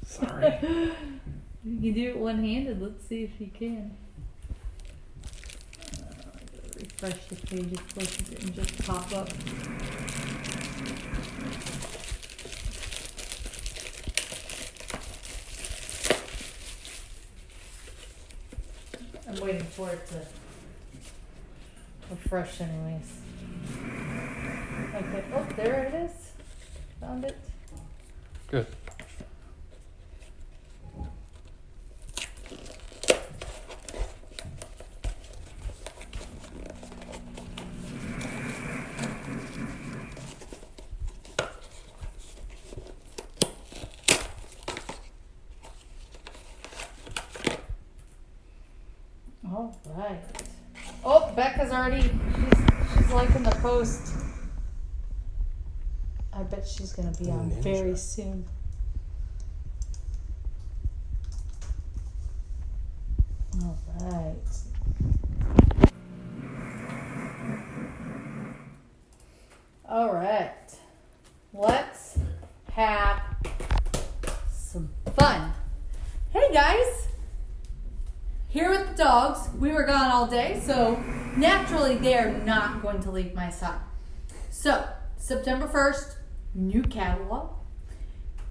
Sorry. You can do it one-handed. Let's see if you can. Refresh the page, of course, it didn't just pop up. I'm waiting for it to refresh anyways. Okay, oh, there it is. Found it. Good. All right. Oh, Becca's already, she's liking the post. I bet she's going to be on very soon. All right. All right. Let's have some fun. Hey guys. Here with the dogs, we were gone all day, so naturally they are not going to leave my side. So, September 1st, new catalog,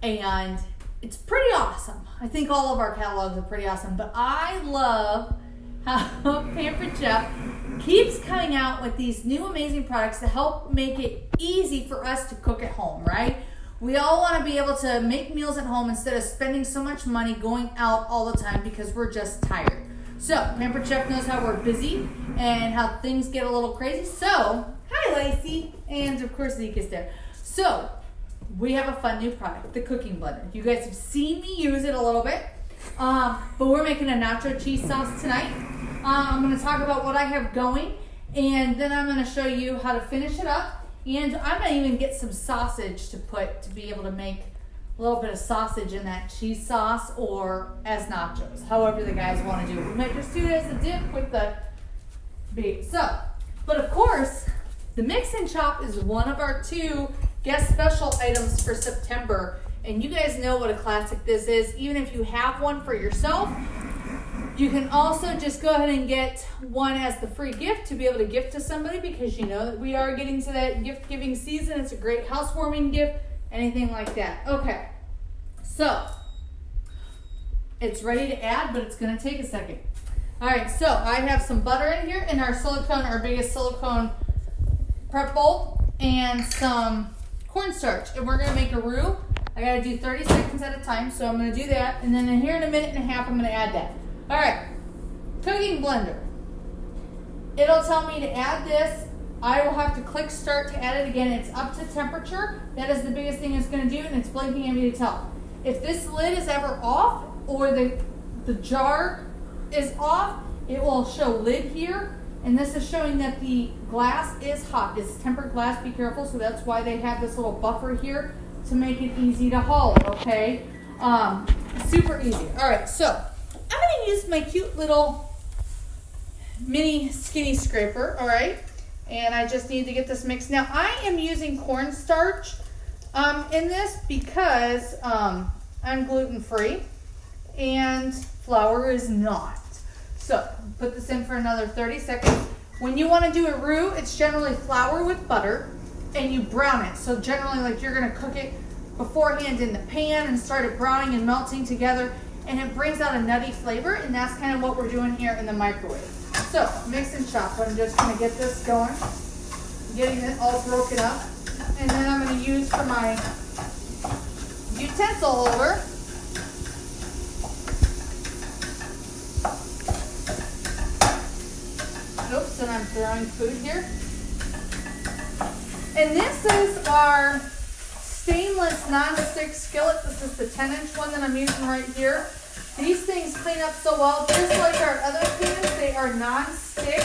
and it's pretty awesome. I think all of our catalogs are pretty awesome, but I love how Pampered Chef keeps coming out with these new amazing products to help make it easy for us to cook at home, right? We all want to be able to make meals at home instead of spending so much money going out all the time because we're just tired. So, Pampered Chef knows how we're busy and how things get a little crazy. So, hi Lacey, and of course Zeke is there. So, we have a fun new product, the cooking blender. You guys have seen me use it a little bit, but we're making a nacho cheese sauce tonight. I'm going to talk about what I have going, and then I'm going to show you how to finish it up. And I'm going to even get some sausage to put to be able to make a little bit of sausage in that cheese sauce or as nachos, however the guys want to do it. We might just do it as a dip with the beef. So, but of course, the mix and chop is one of our 2 guest special items for September. And you guys know what a classic this is. Even if you have one for yourself, you can also just go ahead and get one as the free gift to be able to gift to somebody, because you know that we are getting to that gift giving season. It's a great housewarming gift, anything like that. Okay, so it's ready to add, but it's going to take a second. All right, so I have some butter in here in our silicone, our biggest silicone prep bowl, and some cornstarch, and we're going to make a roux. I got to do 30 seconds at a time, so I'm going to do that, and then here in a minute and a half I'm going to add that. All right, cooking blender. It'll tell me to add this. I will have to click start to add it again. It's up to temperature. That is the biggest thing it's going to do, and it's blinking at me to tell. If this lid is ever off or the jar is off, it will show lid here, and this is showing that the glass is hot. It's tempered glass, be careful, so that's why they have this little buffer here to make it easy to haul, okay? Super easy. All right, so I'm going to use my cute little mini skinny scraper, all right? And I just need to get this mixed. Now, I am using cornstarch in this because I'm gluten-free and flour is not. So, put this in for another 30 seconds. When you want to do a roux, it's generally flour with butter, and you brown it. So generally, like, you're going to cook it beforehand in the pan and start it browning and melting together, and it brings out a nutty flavor, and that's kind of what we're doing here in the microwave. So, mix and chop. I'm just going to get this going, getting it all broken up, and then I'm going to use for my utensil holder. Oops, and I'm throwing food here. And this is our stainless non-stick skillet. This is the 10-inch one that I'm using right here. These things clean up so well, just like our other pans. They are non-stick,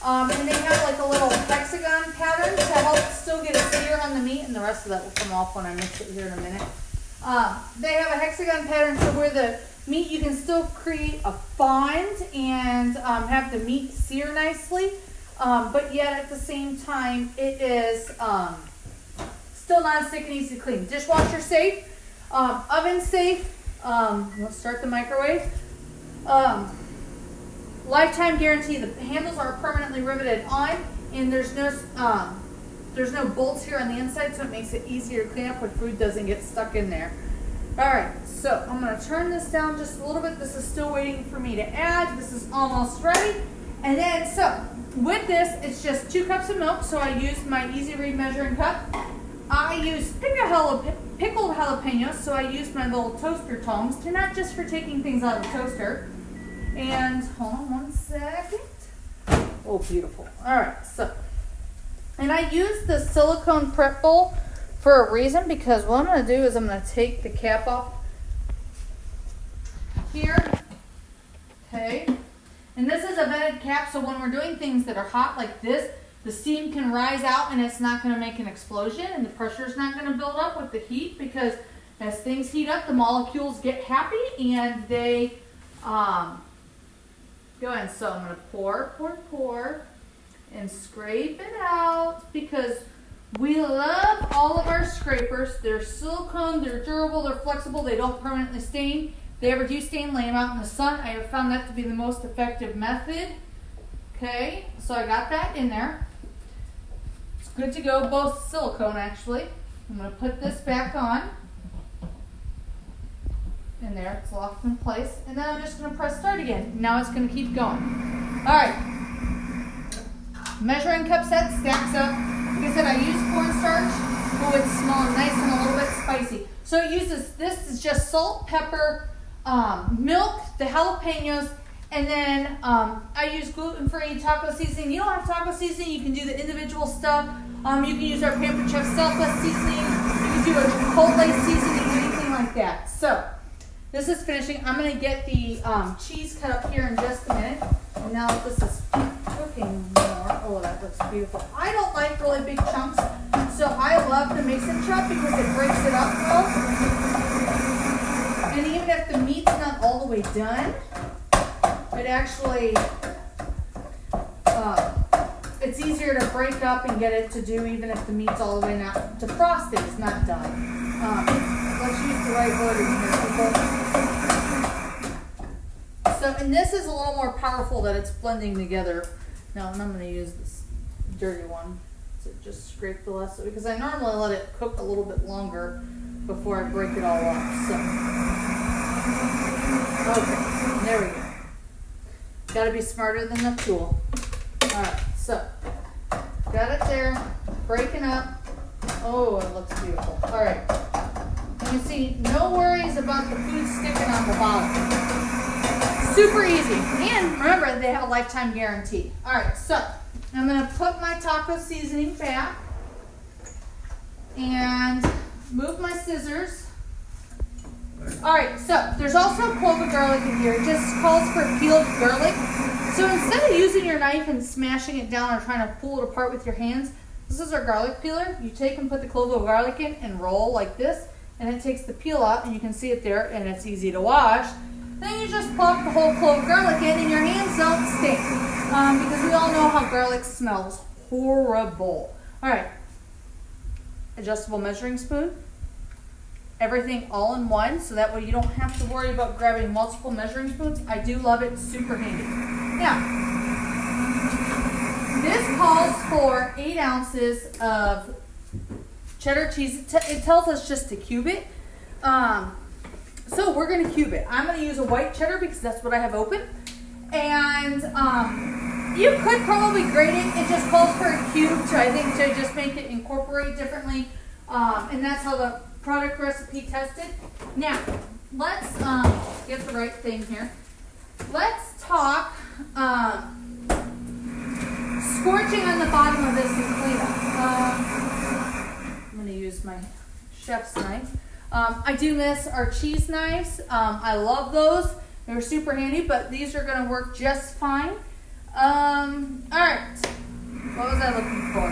and they have like a little hexagon pattern to help still get a sear on the meat, and the rest of that will come off when I mix it here in a minute. They have a hexagon pattern, so where the meat, you can still create a fond and have the meat sear nicely. but yet at the same time, it is still non-stick and easy to clean. Dishwasher safe, oven safe. Let's start the microwave. Lifetime guarantee. The handles are permanently riveted on, and there's no bolts here on the inside, so it makes it easier to clean up when food doesn't get stuck in there. All right, so I'm going to turn this down just a little bit. This is still waiting for me to add. This is almost ready. And then, so with this, it's just 2 cups of milk. So I used my Easy Read measuring cup. I used pickled jalapenos, so I used my little toaster tongs. They're not just for taking things out of the toaster. And hold on one second. Oh, beautiful. All right, so, and I used the silicone prep bowl for a reason, because what I'm going to do is I'm going to take the cap off here. Okay. And this is a vented cap, so when we're doing things that are hot like this, the steam can rise out and it's not going to make an explosion, and the pressure is not going to build up with the heat, because as things heat up, the molecules get happy and they go in. So I'm going to pour, and scrape it out, because we love all of our scrapers. They're silicone, they're durable, they're flexible, they don't permanently stain. If they ever do stain, lay them out in the sun. I have found that to be the most effective method. Okay, so I got that in there. It's good to go, both silicone actually. I'm going to put this back on. In there, it's locked in place. And then I'm just going to press start again. Now it's going to keep going. All right. Measuring cup set stacks up. Like I said, I use cornstarch. Oh, it's smelling nice and a little bit spicy. So it uses, this is just salt, pepper, milk, the jalapenos, and then I use gluten-free taco seasoning. You don't have taco seasoning, you can do the individual stuff. You can use our Pampered Chef Selfless seasoning. You can do a Chipotle seasoning, anything like that. So this is finishing. I'm going to get the cheese cut up here in just a minute. And now that this is cooking more, oh, that looks beautiful. I don't like really big chunks, so I love the mix-and chop because it breaks it up well. And even if the meat's not all the way done, it actually, it's easier to break up and get it to do even if the meat's all the way not, to frosting is not done. Let's use the right wording here, people. So, and this is a little more powerful that it's blending together. Now, and I'm going to use this dirty one to just scrape the rest of it, because I normally let it cook a little bit longer before I break it all up. So, okay, there we go. Got to be smarter than the tool. All right, so got it there, breaking up. Oh, it looks beautiful. All right, and you see, no worries about the food sticking on the bottom. Super easy, and remember, they have a lifetime guarantee. All right, so I'm going to put my taco seasoning back and move my scissors. All right, so there's also a clove of garlic in here. It just calls for peeled garlic. So instead of using your knife and smashing it down or trying to pull it apart with your hands, this is our garlic peeler. You take and put the clove of garlic in and roll like this, and it takes the peel out, and you can see it there, and it's easy to wash. Then you just plop the whole clove of garlic in, and your hands don't stink, because we all know how garlic smells horrible. All right, adjustable measuring spoon. Everything all in one, so that way you don't have to worry about grabbing multiple measuring spoons. I do love it, super handy. Now, this calls for 8 ounces of cheddar cheese. It tells us just to cube it. So we're going to cube it. I'm going to use a white cheddar because that's what I have open. And you could probably grate it. It just calls for a cube to, I think, to just make it incorporate differently. And that's how the product recipe tested. Now, let's get the right thing here. Let's talk scorching on the bottom of this and cleanup. I'm going to use my chef's knife. I do miss our cheese knives. I love those. They're super handy, but these are going to work just fine. All right. What was I looking for?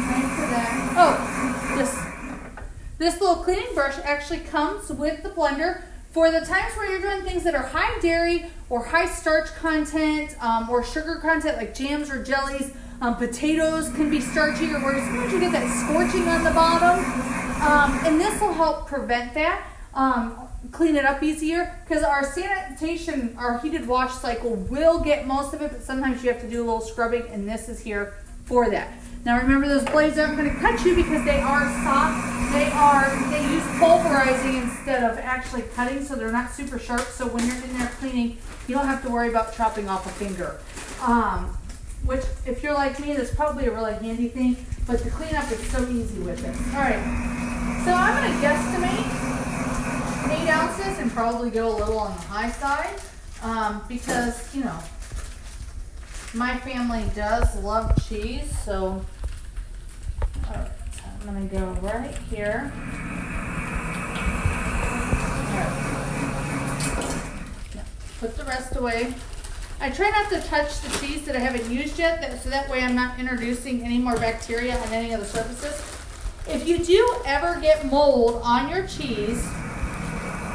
Thanks for that. Oh, this little cleaning brush actually comes with the blender. for the times where you're doing things that are high dairy or high starch content or sugar content like jams or jellies, potatoes can be starchy or where sometimes you get that scorching on the bottom. And this will help prevent that, clean it up easier, because our sanitation, our heated wash cycle will get most of it, but sometimes you have to do a little scrubbing, and this is here for that. Now remember, those blades aren't going to cut you because they are soft. They use pulverizing instead of actually cutting, so they're not super sharp. So when you're in there cleaning, you don't have to worry about chopping off a finger. Which, if you're like me, that's probably a really handy thing, but the cleanup is so easy with it. All right, so I'm going to guesstimate 8 ounces and probably go a little on the high side because, you know, my family does love cheese, so all right, so I'm going to go right here. All right. Now, put the rest away. I try not to touch the cheese that I haven't used yet, so that way I'm not introducing any more bacteria on any of the surfaces. If you do ever get mold on your cheese,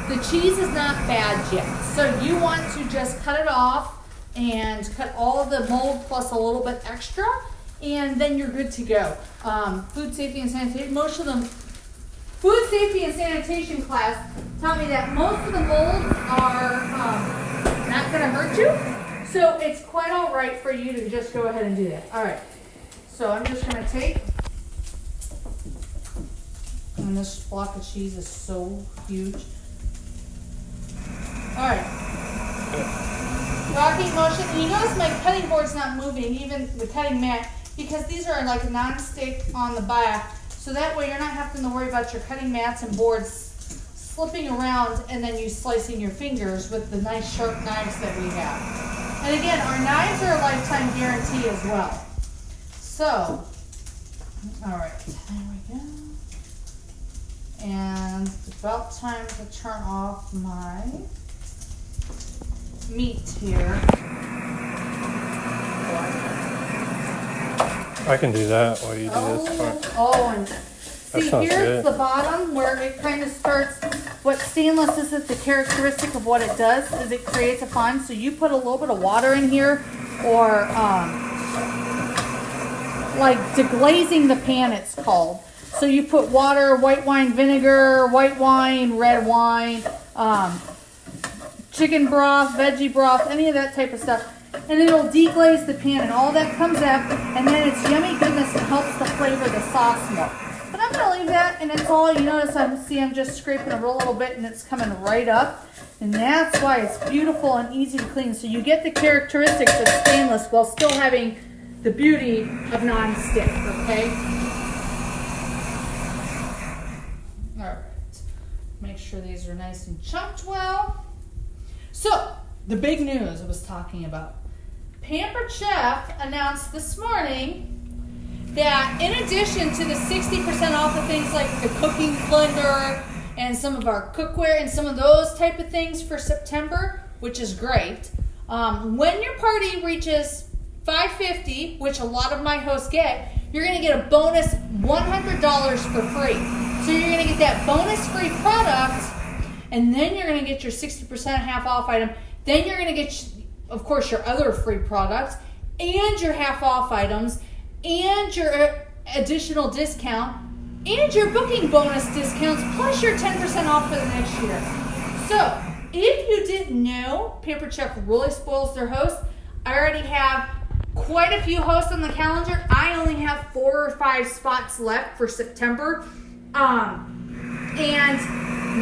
the cheese is not bad yet. So you want to just cut it off and cut all of the mold plus a little bit extra, and then you're good to go. Food safety and sanitation, most of them, food safety and sanitation class taught me that most of the molds are not gonna hurt you. So it's quite all right for you to just go ahead and do that. All right, so I'm just gonna take, and this block of cheese is so huge. All right, rocking motion. And you notice my cutting board's not moving, even the cutting mat, because these are like non-stick on the back. So that way you're not having to worry about your cutting mats and boards slipping around and then you slicing your fingers with the nice sharp knives that we have. And again, our knives are a lifetime guarantee as well. So, all right, there we go. And it's about time to turn off my meat here. I can do that while you do this part. Oh, and see, here's the bottom where it kind of starts. What stainless is, the characteristic of what it does is it creates a fond. So you put a little bit of water in here, or like deglazing the pan, it's called. So you put water, white wine vinegar, white wine, red wine, chicken broth, veggie broth, any of that type of stuff. And it'll deglaze the pan, and all that comes up, and then it's yummy goodness and helps to flavor the sauce more. But I'm going to leave that, and it's all, you notice I'm just scraping a little bit, and it's coming right up. And that's why it's beautiful and easy to clean. So you get the characteristics of stainless while still having the beauty of non-stick, okay? All right. Make sure these are nice and chunked well. So, the big news I was talking about. Pampered Chef announced this morning that in addition to the 60% off of things like the cooking blender and some of our cookware and some of those type of things for September, which is great, when your party reaches $550, which a lot of my hosts get, you're going to get a bonus $100 for free. So you're going to get that bonus free product, and then you're going to get your 60% half off item. Then you're going to get, of course, your other free products and your half off items and your additional discount and your booking bonus discounts plus your 10% off for the next year. So if you didn't know, Pampered Chef really spoils their hosts. I already have quite a few hosts on the calendar. I only have 4 or 5 spots left for September. And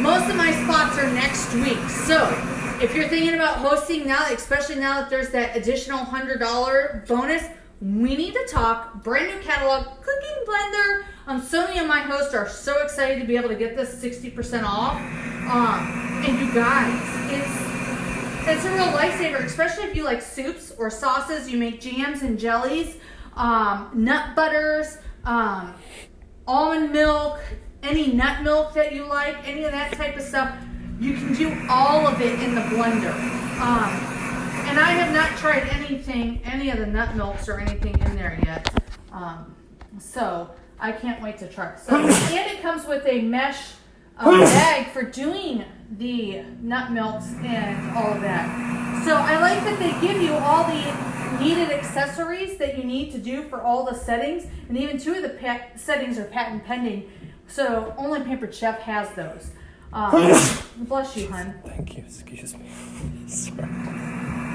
most of my spots are next week. So if you're thinking about hosting now, especially now that there's that additional $100 bonus, we need to talk. Brand new catalog, cooking blender. So many of my hosts are so excited to be able to get this 60% off. And you guys, it's a real lifesaver, especially if you like soups or sauces. You make jams and jellies, nut butters, almond milk, any nut milk that you like, any of that type of stuff. You can do all of it in the blender. And I have not tried any of the nut milks or anything in there yet. So I can't wait to try it. So, and it comes with a mesh bag for doing the nut milks and all of that. So I like that they give you all the needed accessories that you need to do for all the settings, and even 2 of the settings are patent pending. So only Pampered Chef has those. Bless you, hon. Thank you. Excuse me. Sorry.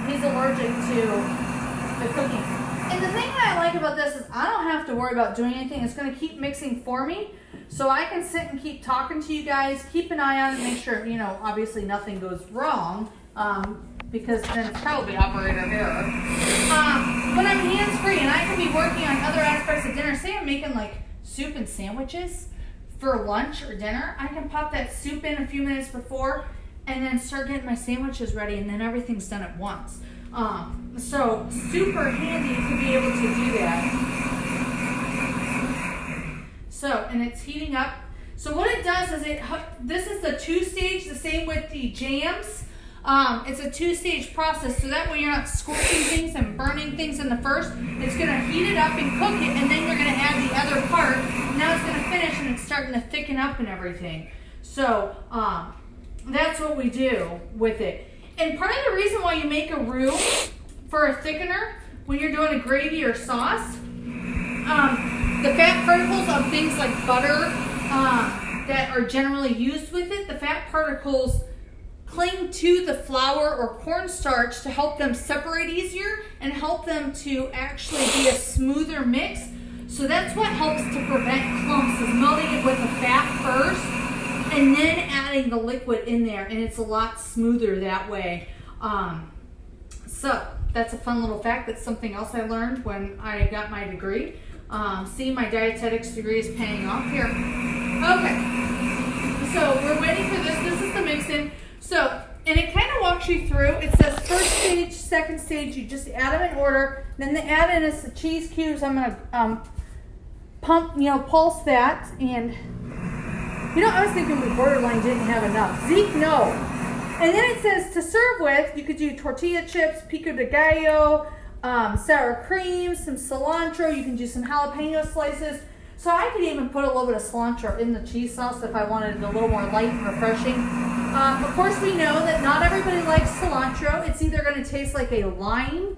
He's allergic to the cooking. And the thing that I like about this is I don't have to worry about doing anything. It's going to keep mixing for me. So I can sit and keep talking to you guys, keep an eye on it, make sure, obviously nothing goes wrong. Because then it's probably operator error. When I'm hands-free and I can be working on other aspects of dinner, say I'm making like soup and sandwiches for lunch or dinner, I can pop that soup in a few minutes before and then start getting my sandwiches ready, and then everything's done at once. So super handy to be able to do that. So, and it's heating up. So what it does is this is the 2-stage, the same with the jams. It's a 2-stage process, so that way you're not scorching things and burning things in the first. It's going to heat it up and cook it, and then you're going to add the other part. Now it's going to finish, and it's starting to thicken up and everything. So that's what we do with it. And part of the reason why you make a roux for a thickener when you're doing a gravy or sauce, the fat particles of things like butter that are generally used with it, the fat particles cling to the flour or cornstarch to help them separate easier and help them to actually be a smoother mix. So that's what helps to prevent clumps, is melting it with the fat first and then adding the liquid in there, and it's a lot smoother that way. So that's a fun little fact. That's something else I learned when I got my degree. See, my dietetics degree is paying off here. Okay, so we're waiting for this. This is the mix-in. So, and it kind of walks you through. It says first stage, second stage. You just add them in order. Then the add-in is the cheese cubes. I'm gonna pulse that. And I was thinking we borderline didn't have enough. Zeke, no. And then it says to serve with, you could do tortilla chips, pico de gallo, sour cream, some cilantro. You can do some jalapeno slices. So I could even put a little bit of cilantro in the cheese sauce if I wanted it a little more light and refreshing. Of course, we know that not everybody likes cilantro. It's either going to taste like a lime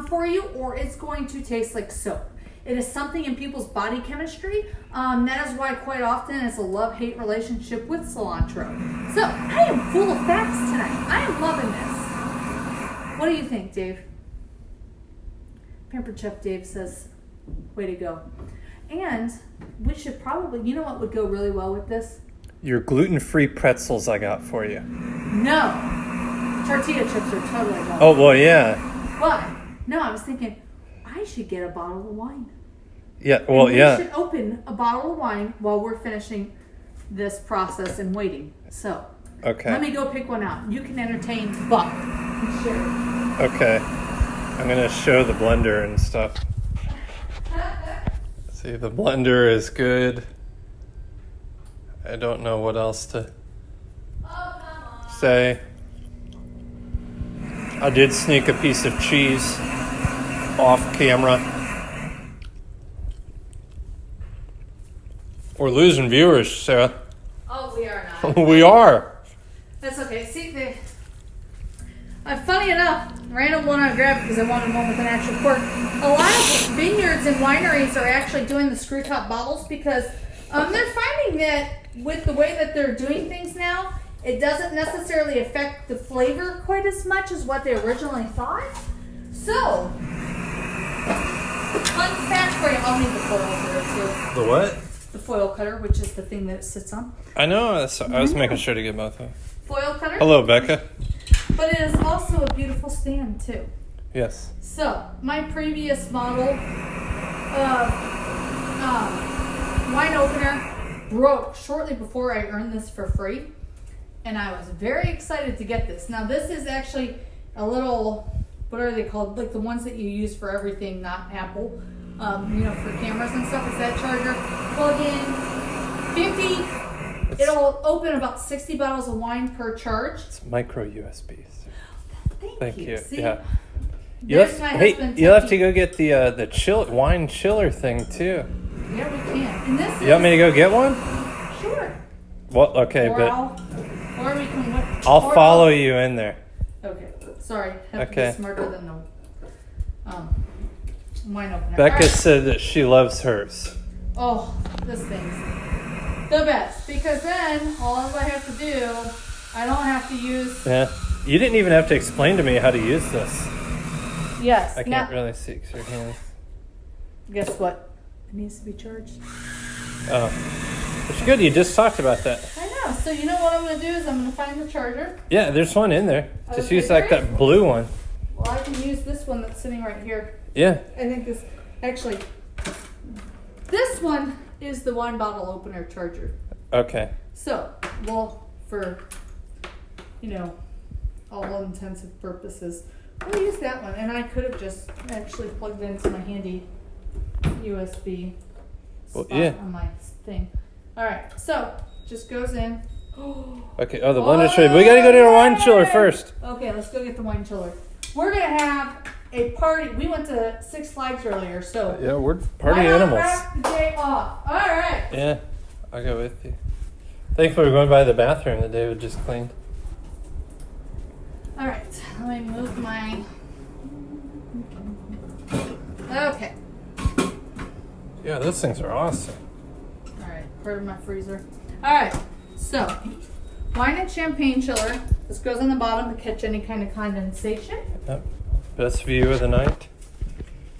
for you, or it's going to taste like soap. It is something in people's body chemistry. That is why quite often it's a love-hate relationship with cilantro. So I am full of facts tonight. I am loving this. What do you think, Dave? Pampered Chef Dave says, way to go. And we should probably, you know what would go really well with this? Your gluten-free pretzels I got for you. No. Tortilla chips are totally gone. Oh, well, yeah. But, no, I was thinking, I should get a bottle of wine. Yeah, well, and yeah. We should open a bottle of wine while we're finishing this process and waiting. So, okay. Let me go pick one out. You can entertain Buck and Sherry. Okay. I'm going to show the blender and stuff. See, the blender is good. I don't know what else to say. I did sneak a piece of cheese off camera. We're losing viewers, Sarah. Oh, we are not. We are. That's okay. See, funny enough, random one I grabbed because I wanted one with an actual cork. A lot of vineyards and wineries are actually doing the screw top bottles because they're finding that with the way that they're doing things now, it doesn't necessarily affect the flavor quite as much as what they originally thought. So, fun fact for you. I'll need the foil cutter too. The what? The foil cutter, which is the thing that it sits on. I know. I was making sure to get both of them. Foil cutter. Hello, Becca. But it is also a beautiful stand too. Yes. So, my previous model wine opener broke shortly before I earned this for free. And I was very excited to get this. Now, this is actually a little, what are they called? Like the ones that you use for everything, not Apple. For cameras and stuff. It's that charger. Plug in 50. It'll open about 60 bottles of wine per charge. It's micro USBs. Thank you. See? Yeah. You'll have to go get the wine chiller thing too. Yeah, we can. And this you want me to go get one? Sure. Well, okay, Or we can I'll follow you in there. Okay. Sorry. Have to Okay. be smarter than the wine opener. Becca All right. said that she loves hers. Oh, this thing's the best because then all I have to do, I don't have to use. Yeah. You didn't even have to explain to me how to use this. Yes. I can't really see because your hands. Guess what? It needs to be charged. Oh. It's good. You just talked about that. I know. So you know what I'm going to do is I'm going to find the charger. Yeah, there's one in there. Just Okay, use like great. that blue one. Well, I can use this one that's sitting right here. Yeah. I think this, actually, this one is the wine bottle opener charger. Okay. So, well, for, all intensive purposes, we'll use that one. And I could have just actually plugged it into my handy USB spot on my thing. All right, so just goes in. Okay. Oh, the blender's ready. We got to go to our wine chiller first. Okay, let's go get the wine chiller. We're going to have a party. We went to Six Flags earlier, so. Yeah, we're party why not animals. wrap the day off? All right. Yeah, I'll go with you. Thankfully, we're going by the bathroom that David just cleaned. All right, let me move my. Okay. Yeah, those things are awesome. All right, part of my freezer. All right, so wine and champagne chiller. This goes on the bottom to catch any kind of condensation. Yep. Best view of the night,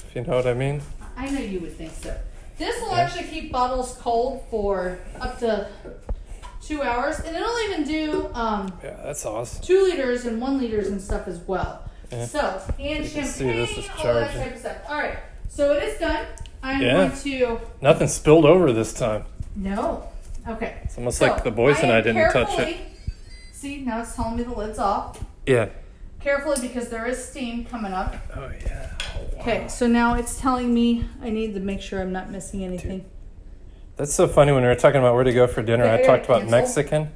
if you know what I mean. I know you would think so. This will actually keep bottles cold for up to 2 hours, and it'll even do Yeah, that's awesome. 2 liters and 1 liters and stuff as well. Yeah. So, and You can champagne, see this is all that charging. type of stuff. All right, so it is done. I'm Yeah. going to. Nothing spilled over this time. No. Okay. It's almost like the boys and I didn't touch it. See, now it's telling me the lid's off. Yeah. Carefully because there is steam coming up. Oh, yeah. Oh, wow. Okay, so now it's telling me I need to make sure I'm not missing anything. That's so funny when we were talking about where to go for dinner. Okay, I I talked gotta about cancel. Mexican,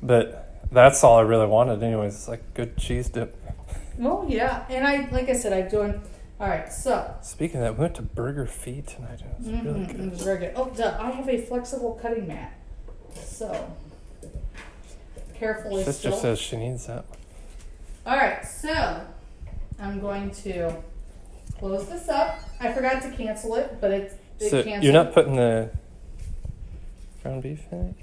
but that's all I really wanted anyways. It's like good cheese dip. Oh, yeah. And like I said, I'm doing. All right, so. Speaking of that, we went to Burger Feet tonight. It was really It good. was very good. Oh, I have a flexible cutting mat. So, carefully Sister still. says she needs that. All right, so I'm going to close this up. I forgot to cancel it, but it So canceled. you're not putting the ground beef in it?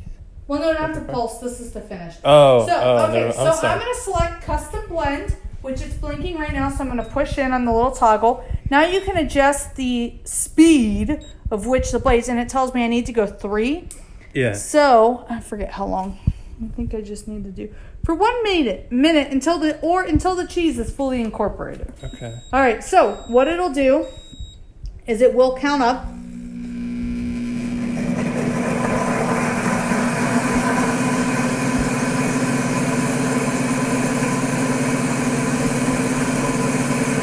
Well, no, not the pulse. This is the finish. Oh, So, okay, never, so I'm I'm sorry. going to select custom blend, which it's blinking right now, so I'm going to push in on the little toggle. Now you can adjust the speed of which the blades, and it tells me I need to go 3. Yeah. So, I forget how long. I think I just need to do for 1 minute until the cheese is fully incorporated. Okay. All right, so what it'll do is it will count up.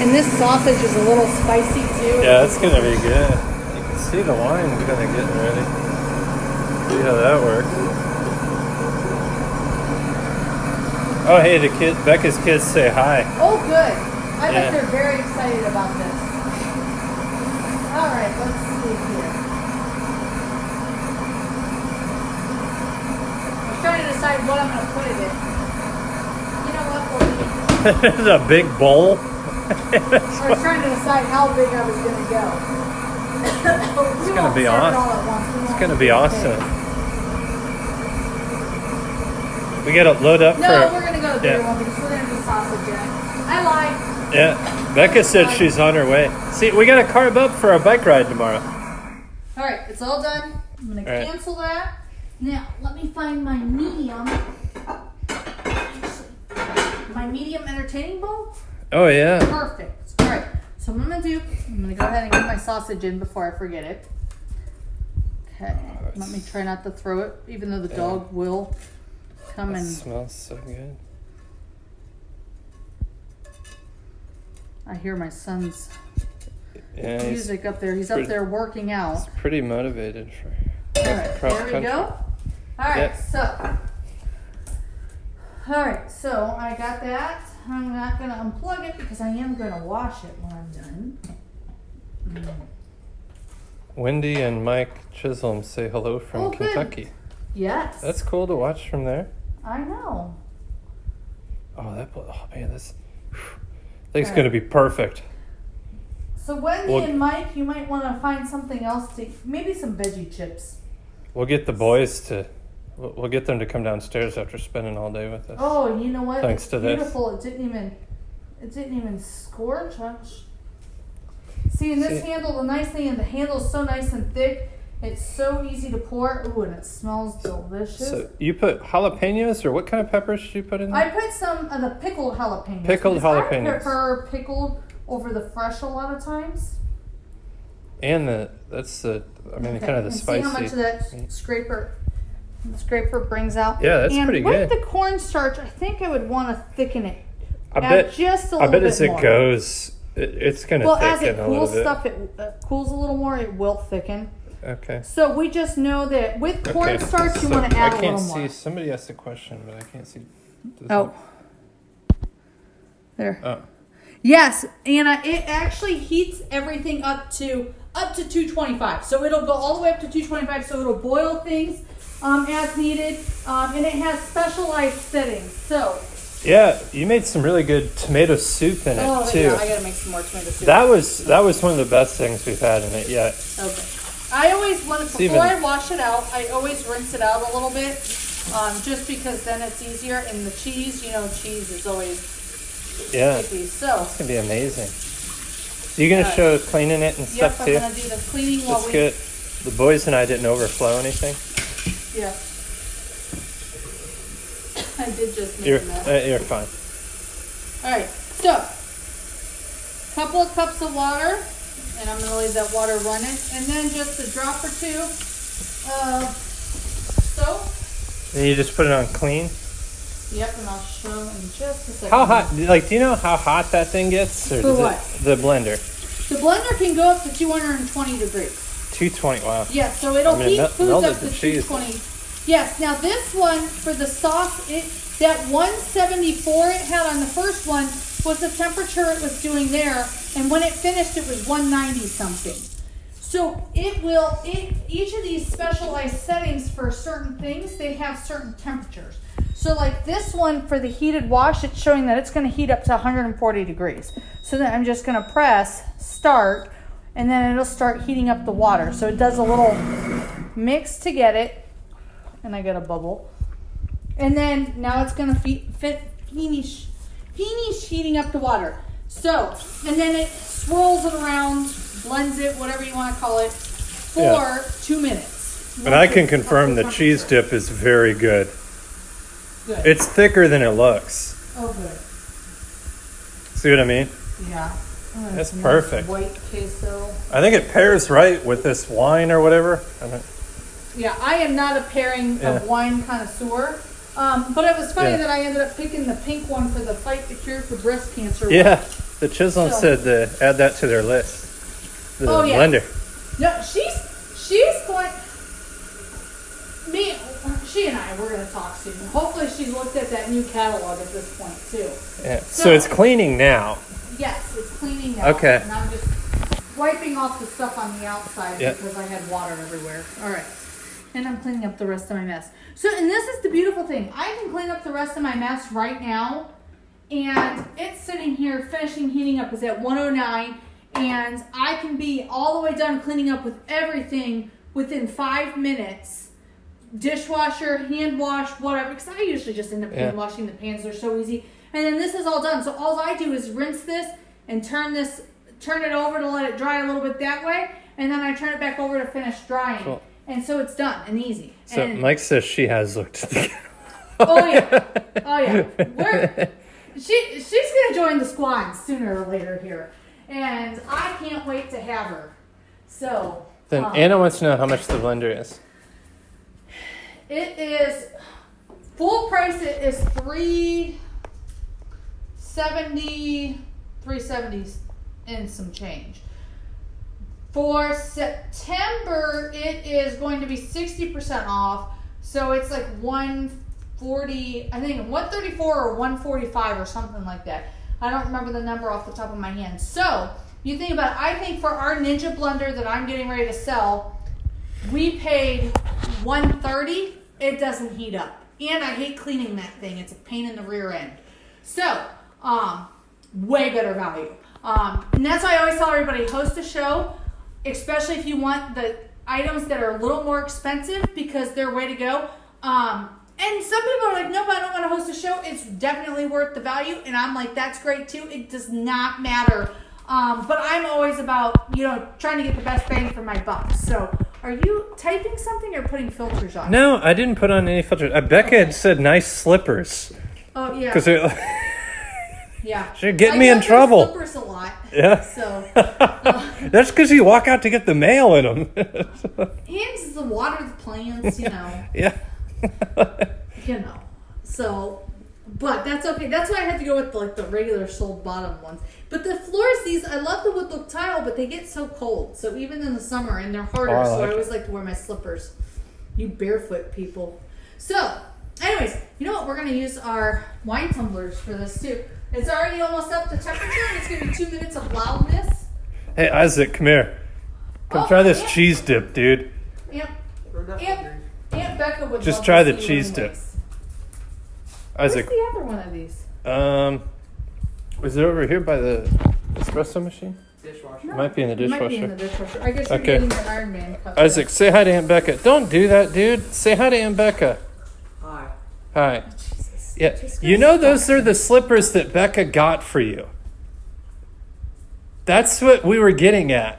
And this sausage is a little spicy too. Yeah, it's gonna be good. You can see the wine's kind of getting ready. See how that works. Oh, hey, Becca's kids say hi. Oh, good. I Yeah. bet they're very excited about this. All right, let's see here. I'm trying to decide what I'm going to put it in. You know what? It's a big bowl. I was trying to decide how big I was going to go. It's gonna be awesome. It's gonna be awesome. We gotta load up No, for. we're going to go the bigger one because we're going to do sausage in it. I like. Yeah, Becca said she's on her way. See, we gotta carb up for our bike ride tomorrow. All right, it's all done. I'm going to All right. cancel that. Now, let me find my medium. My medium entertaining bowl. Oh yeah. Perfect. All right. So what I'm going to do, I'm going to go ahead and get my sausage in before I forget it. Okay. Let me try not to throw it, even though the dog will come That and... smells so good. I hear my son's Yeah, he's music up there. He's up there working out. pretty motivated for All right. cross There we country. go. All right. Yep. So... All right. So I got that. I'm not going to unplug it because I am going to wash it when I'm done. Wendy and Mike Chisholm say hello from Oh, good. Kentucky. Yes. That's cool to watch from there. I know. Oh man, this thing's gonna be perfect. So Wendy and Mike, you might want to find something else to, maybe some veggie chips. We'll get the boys to. We'll get them to come downstairs after spending all day with us. Oh, you know what? Thanks it's to beautiful. It didn't even scorch. See, and this handle, the nice thing, and the handle is so nice and thick. It's so easy to pour. Ooh, and it smells delicious. So you put jalapenos, or what kind of peppers did you put in there? I put some of the pickled jalapenos. Pickled jalapenos. I prefer pickled over the fresh a lot of times. And kind of the spicy. See how much of that scraper brings out. Yeah, that's pretty good. And with the cornstarch, I think I would want to thicken it. I bet just a little bit as it more. goes, it's going to thicken a little bit. As it cools a little more, it will thicken. Okay. So we just know that with cornstarch, you want to add a little more. I can't see. Somebody asked a question, but I can't see. There. Oh. Yes, Anna, it actually heats everything up to 225. So it'll go all the way up to 225. So it'll boil things as needed, and it has specialized settings. So. Yeah, you made some really good tomato soup in it too. Yeah, I gotta make some more tomato soup. That was one of the best things we've had in it yet. Okay. I always before I wash it out, I always rinse it out a little bit, just because then it's easier. And the cheese, cheese is always sticky. So it's gonna be amazing. So you're gonna show cleaning it and stuff too. Yep, I'm gonna do the cleaning while we. Good. The boys and I didn't overflow anything. Yeah. I did just make a mess. You're fine. All right, so couple of cups of water, and I'm going to leave that water running, and then just a drop or two of soap. And you just put it on clean? Yep, and I'll show in just a second. How hot? Do you know how hot that thing gets? Or For what? The blender. The blender can go up to 220 degrees. 220. Wow. Yeah, so it'll heat foods up to cheese. 220. Yes, now this one, for the sauce, that 174 it had on the first one was the temperature it was doing there, and when it finished it was 190 something. So each of these specialized settings for certain things, they have certain temperatures. So like this one for the heated wash, it's showing that it's going to heat up to 140 degrees. So then I'm just going to press start, and then it'll start heating up the water. So it does a little mix to get it. And I got a bubble. And then now it's going to finish heating up the water. So, and then it swirls it around, blends it, whatever you want to call it, for 2 minutes. And I can confirm the cheese dip is very good. Good. It's thicker than it looks. Oh, good. See what I mean? Yeah. That's perfect. White queso. I think it pairs right with this wine or whatever. Yeah, I am not a pairing of wine connoisseur. But it was funny that I ended up picking the pink one for the Fight the Cure for Breast Cancer. Yeah, the Chisholm said to add that to their list. The blender. No, she's going. She and I, we're going to talk soon. Hopefully she's looked at that new catalog at this point too. Yeah. So it's cleaning now. Yes, it's cleaning now. Okay. And I'm just wiping off the stuff on the outside because I had water everywhere. All right. And I'm cleaning up the rest of my mess. So, and this is the beautiful thing. I can clean up the rest of my mess right now. And it's sitting here finishing heating up. It's at 109. And I can be all the way done cleaning up with everything within 5 minutes. Dishwasher, hand wash, whatever. Because I usually just end up hand washing the pans. They're so easy. And then this is all done. So all I do is rinse this and turn it over to let it dry a little bit that way. And then I turn it back over to finish drying. Cool. And so it's done and easy. So Mike says she has looked at the Oh yeah. She's gonna join the squad sooner or later here. And I can't wait to have her. So then Anna wants to know how much the blender is. It is full price, it is $370 and some change. For September, it is going to be 60% off. So it's like $140, I think $134 or $145 or something like that. I don't remember the number off the top of my head. So you think about it, I think for our Ninja blender that I'm getting ready to sell, we paid $130. It doesn't heat up. And I hate cleaning that thing. It's a pain in the rear end. So, way better value. And that's why I always tell everybody, host a show, especially if you want the items that are a little more expensive because they're way to go. And some people are like, no, but I don't want to host a show. It's definitely worth the value. And I'm like, that's great too. It does not matter. But I'm always about, trying to get the best bang for my buck. So are you typing something or putting filters on? No, I didn't put on any filters. Becca had said nice slippers. Oh, yeah. Because yeah. She'd get me in trouble. Slippers a lot. Yeah. So. That's because you walk out to get the mail in them. Hands the water the plants, Yeah. So, but that's okay. That's why I had to go with the regular sole bottom ones. But the floors, I love the wood look tile, but they get so cold. So even in the summer, and they're harder, I always like to wear my slippers. You barefoot people. So, anyways, you know what? We're going to use our wine tumblers for this too. It's already almost up to temperature, and it's going to be 2 minutes of loudness. Hey, Isaac, come here. Come try this cheese dip, dude. Aunt Becca would just love try to the see cheese you dip. anyways. Isaac. Where's the other one of these? Was it over here by the espresso machine? Dishwasher. No, it might be in the dishwasher. It might be in the dishwasher. I guess you're getting the Iron Man cup. Isaac, say hi to Aunt Becca. Don't do that, dude. Say hi to Aunt Becca. Hi. Hi. Jesus. Yeah, those are the slippers that Becca got for you. That's what we were getting at.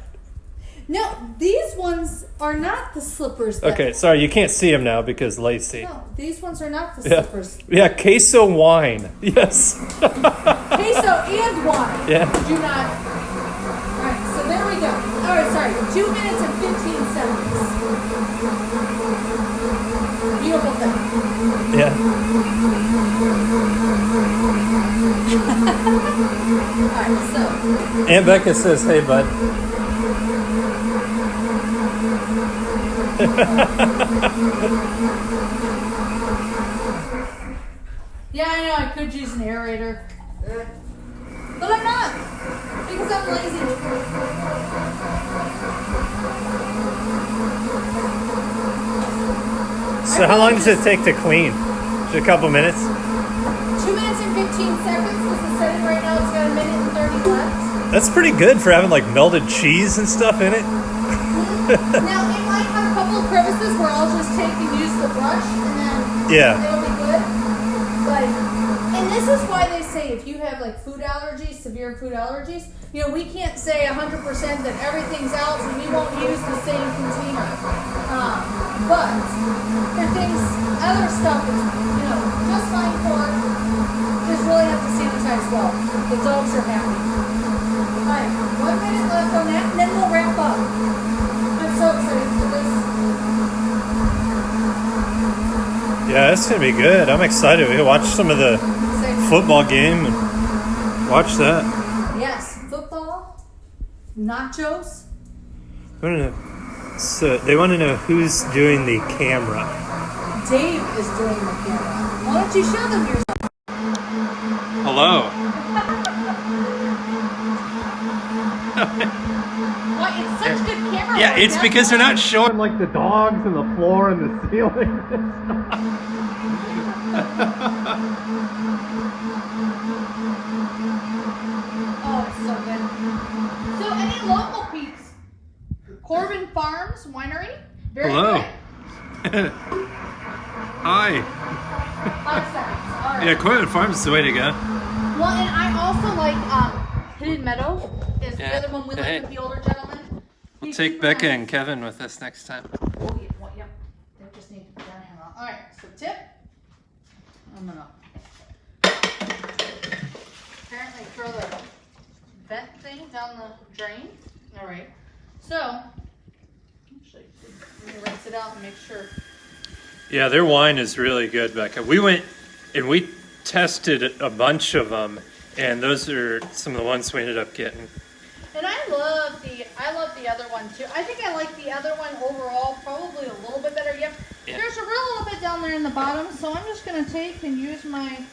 No, these ones are not the slippers. Okay, sorry, you can't see them now because Lacey. No, these ones are not the Yeah. slippers. Yeah, queso wine. Yes. Queso and wine. Yeah. Do not. All right, so there we go. All right, sorry. 2 minutes and 15 seconds. Beautiful thing. Yeah. All right, so. Aunt Becca says, hey, bud. Yeah, I know. I could use an aerator. But I'm not. Because I'm lazy. So how long does it take to clean? Just a couple minutes? 2 minutes and 15 seconds is the setting right now. It's got a minute and 30 left. That's pretty good for having like melted cheese and stuff in it. Now, it might have a couple of crevices where I'll just take and use the brush and then it'll be good. But, and this is why they say if you have like food allergies, severe food allergies, we can't say 100% that everything's out, so we won't use the same container. But for things, other stuff is, just fine for, just really have to sanitize well. The dogs are happy. Alright, 1 minute left on that, and then we'll wrap up. I'm so excited for this. Yeah, it's going to be good. I'm excited. We can watch some of the football game and watch that. Yes, football, nachos. So they want to know who's doing the camera. Dave is doing the camera. Why don't you show them yourself? Hello. Why, it's such good camera Yeah, work. it's because they're not showing like the dogs and the floor and the ceiling. Oh, it's so good. So, any local peeps? Corbin Farms Winery. Very Hello. good. Hi. 5 seconds. All right. Yeah, Corbin Farms is the way to go. Well, and I also like Hidden Meadow. Is the other one we like with the older gentleman. We'll take Becca and Kevin with us next time. Oh, yeah. Well, yep. They just need to put down him on. All right. So tip. I'm gonna apparently throw the vent thing down the drain. All right. So actually, let me rinse it out and make sure. Yeah, their wine is really good, Becca. We went and we tested a bunch of them, and those are some of the ones we ended up getting. And I love the other one too. I think I like the other one overall probably a little bit better. Yep. Yeah. There's a real little bit down there in the bottom, so I'm just gonna take and use my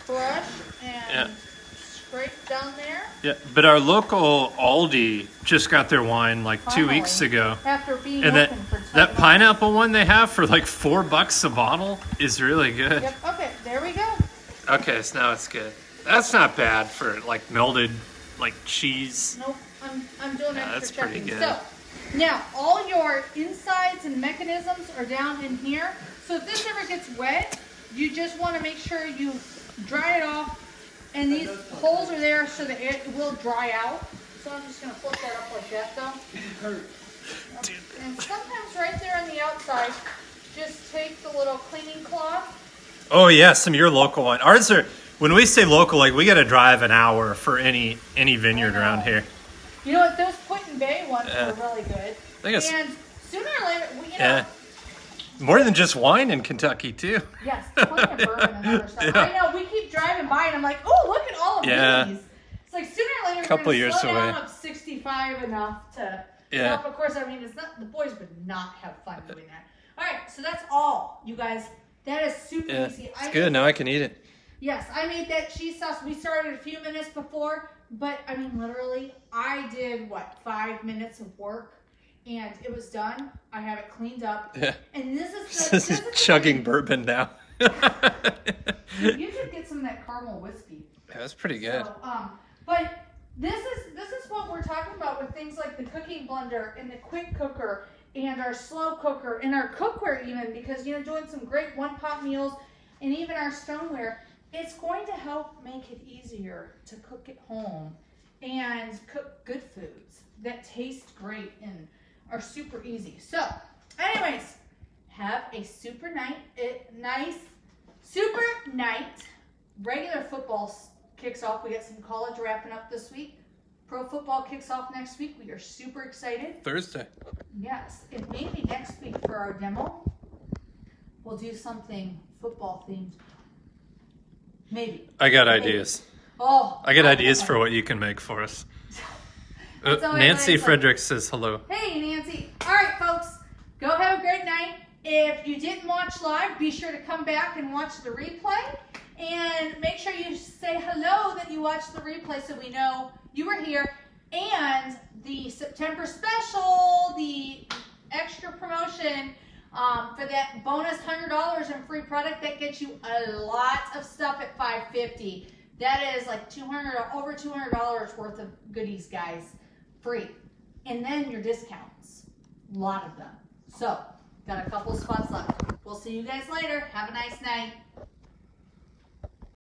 brush and scrape down there. Yeah, but our local Aldi just got their wine like 2 weeks ago. After being And open for 10 that months. pineapple one they have for like $4 a bottle is really good. Yep. Okay. There we go. Okay, so now it's good. That's not bad for like melted like cheese. Nope, I'm doing Yeah, extra that's pretty checking. good. So now all your insides and mechanisms are down in here. So if this ever gets wet, you just want to make sure you dry it off. And these holes are there so that it will dry out. So I'm just gonna flip that up like that though. And sometimes right there on the outside, just take the little cleaning cloth. Oh yeah, some of your local wine. Ours are, when we say local, like we got to drive an hour for any vineyard around here. You know what? Those Point and Bay ones were really good. I think it's, And sooner or later, you know. yeah, more than just wine in Kentucky too. Yes, Point and bourbon and other stuff. Yeah. I know. We keep driving by, and I'm like, oh, look at all of these. It's like sooner or later, Couple we're years gonna slow away. down up 65 enough to. Yeah. Now, of course, I mean, it's not. The boys would not have fun doing that. All right, so that's all, you guys. That is super Yeah, easy. it's good. Now I can eat it. Yes, I made that cheese sauce. We started a few minutes before, but I mean, literally, I did 5 minutes of work, and it was done. I have it cleaned up. Yeah. And this is This is chugging bourbon now. You should get some of that caramel whiskey. Yeah, that's pretty good. So, but this is what we're talking about with things like the cooking blender and the quick cooker and our slow cooker and our cookware even, because doing some great one-pot meals and even our stoneware, it's going to help make it easier to cook at home and cook good foods that taste great and are super easy. So, anyways, have a super nice regular football kicks off. We got some college wrapping up this week. Pro football kicks off next week. We are super excited. Thursday. Yes, and maybe next week for our demo, we'll do something football themed. Maybe. I got ideas. Oh, I got ideas for what you can make for us. Nancy Frederick says hello. Hey, Nancy. All right, folks. Go have a great night. If you didn't watch live, be sure to come back and watch the replay. And make sure you say hello that you watched the replay so we know you were here. And the September special, the extra promotion for that bonus $100 in free product, that gets you a lot of stuff at $550. That is like over $200 worth of goodies, guys, free. And then your discounts, a lot of them. So, got a couple spots left. We'll see you guys later. Have a nice night.